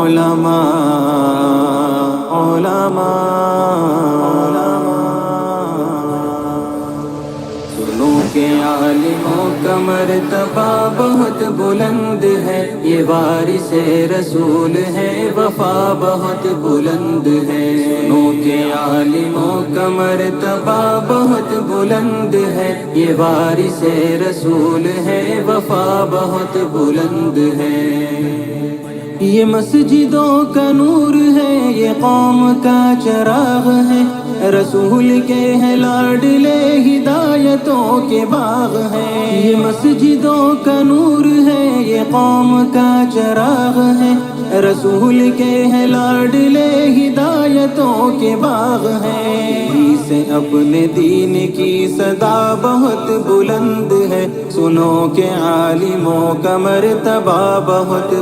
علماء علماء سنو کہ عالموں کا مرتبہ بہت بلند ہے، یہ وارث رسول ہے، وفا بہت بلند ہے۔ سنو کہ عالموں کا مرتبہ بہت بلند ہے، یہ وارث رسول ہے، وفا بہت بلند ہے۔ یہ مسجدوں کا نور ہے، یہ قوم کا چراغ ہے، رسول کے ہیں لاڈلے ہدایتوں کے باغ ہیں۔ یہ مسجدوں کا نور ہے، یہ قوم کا چراغ ہے، رسول کے ہیں لاڈلے ہدایتوں کے باغ ہیں۔ سے اپنے دین کی صدا بہت بلند ہے، سنو کہ عالموں کا مرتبہ بہت